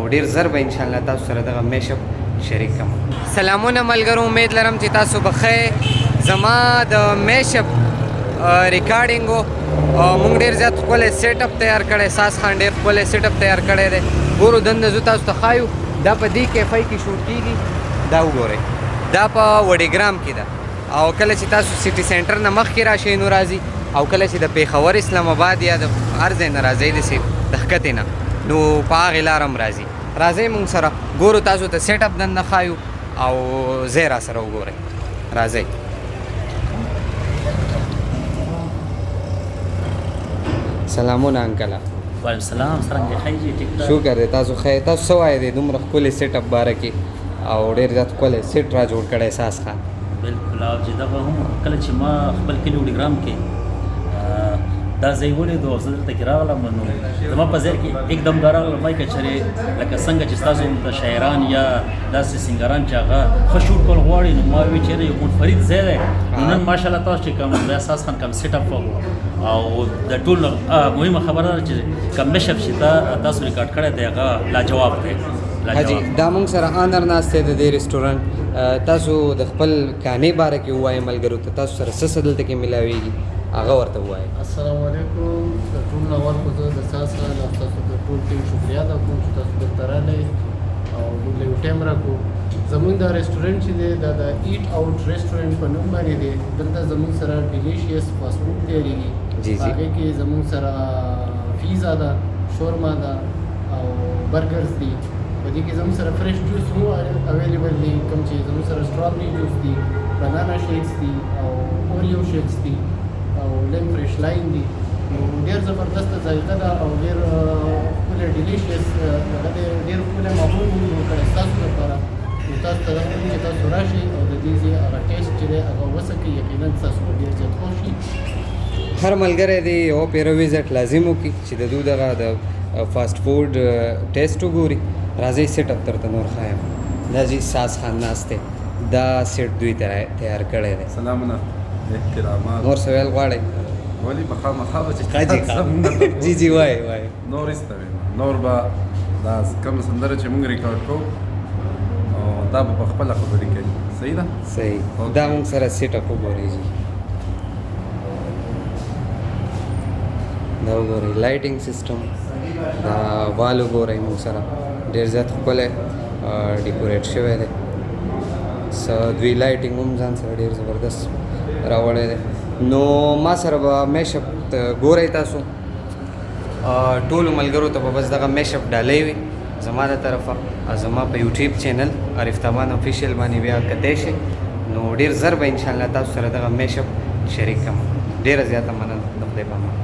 او ډیر زر به ان شاء الله تاسو سره دغه میشپ شریک کوم. سلامونه ملګرو، امید لرم چې تاسو بخیر. زما د میشپ ریکارډینګ او مونږ ډیر زیات ښکلی سیټ اپ تیار کړی. ساس خان ډیر ښکلی سیټ اپ تیار کړی دی. ګورو دننه زه تاسو ته ښایو دا په دې کیفای کې شوټ کېږي. دا وګورئ، دا په وډیګرام کې ده او کله چې تاسو سیټي سینټر نه مخکې راشئ نو راځي، او کله چې د پیښور اسلام آباد یا د هر ځای نه راځئ داسې د ښکتې نه نو په هغې لاره هم راځي. راځئ مونږ سره ګورو، تاسو ته سیټ اپ دننه ښایو او ځای را سره وګورئ. راځئ. سلامونه انکله. وعلیکم السلام. څرنګه ښه یې؟ ټیک ټاک. شکر دی. تاسو ښه؟ تاسو څه وایئ دی دومره ښکلي سیټ اپ باره کې او ډېر زیات ښکلی سیټ را جوړ کړی ساس خان؟ بالکل. او چې دغه هم کله چې ما خپل کلي وډیګرام کې دا ځای ولیدو او زه دلته کې راغلم نو زما په ذهن کې एकदम دا راغله وایي که چېرې لکه څنګه چې ستاسو د شاعران یا داسې سینګران چې هغه ښه شوټ کول غواړي نو ما وویل چېرې یو منفرد ځای دی نو نن ماشاءالله تاسو چې کوم د اساس خان کوم سیټ اپ او د ټول مهمه خبره ده چې کوم میشپ چې تاسو ریکارډ کړی دی هغه لاجواب دی. حاجي دا مونږ سره آنر ناست دی د دې رسټورانټ. تاسو د خپل کانې باره کې ووایئ ملګرو ته، تاسو سره څه څه دلته کې میلاویږي هغه ورته ووایئ. السلام علیکم. د ټول نه اول خو زه د ساس خان او تاسو د ټول ټیم شکریا ادا کوم چې تاسو دلته راغلئ او موږ یو ټایم راکړو. زموږ دا رسټورانټ چې دی دا د ایټ آوټ رسټورانټ په نوم باندې دی. دلته زموږ سره ډیلیشیس فاسټ فوډ تیارېږي. هغې کې زموږ سره پیزا ده، شورما ده او برګرز دي. په دې کې زموږ سره فرش جوس هم اویلیبل دي، کوم چې زموږ سره سټرابري جوس دي، بنانا شیکس دي او اوریو شیکس دي او لیم فرش لاین دي. نو ډېر زبردست ذایقه ده او ډېر ښکلی ډیلیشیس دغه دی، ډېر ښکلی ماحول مو جوړ کړی ستاسو لپاره. نو تاسو ته دا وایم چې تاسو راشئ او د دې ځای هغه ټیسټ چې دی هغه وڅکئ، یقینا ستاسو به ډېر زیات خوښ شي. هر ملګری دی یو پیره ویزټ لازم وکړي چې د دوی دغه د فاسټ فوډ ټیسټ وګوري. راځئ سیټ اپ درته نور ښایم. دا جی ساس خان ناست دی، دا سیټ دوی تیار کړی دی. سلامونه احترامات. نور څه ویل غواړئ؟ ولې مخامخا به چې جی جی وایي وایي. نور ایسته نور به دا کوم سندره چې موږ ریکارډ کوو دا به په خپله خبرې کوي. صحیح ده؟ صحیح. دا موږ سره سیټ اپ وګورئ جی. دا وګورئ لایټینګ سیسټم، دا وال وګورئ موږ سره ډېر زیات ښکلی ډیکوریټ شوی دی. دوی لایټینګ هم ځان سره ډېر زبردست راوړی دی. نو ما سره به میشپ ګورئ تاسو ټولو ملګرو ته به بس دغه میشپ ډالۍ وي زما د طرفه. زما په یوټیوب چینل عارف تامان افیشیل باندې بیا کتی شئ نو ډېر زر به انشاءالله تاسو سره دغه میشپ شریک کړم. ډېره زیاته مننه. د خدای په امان.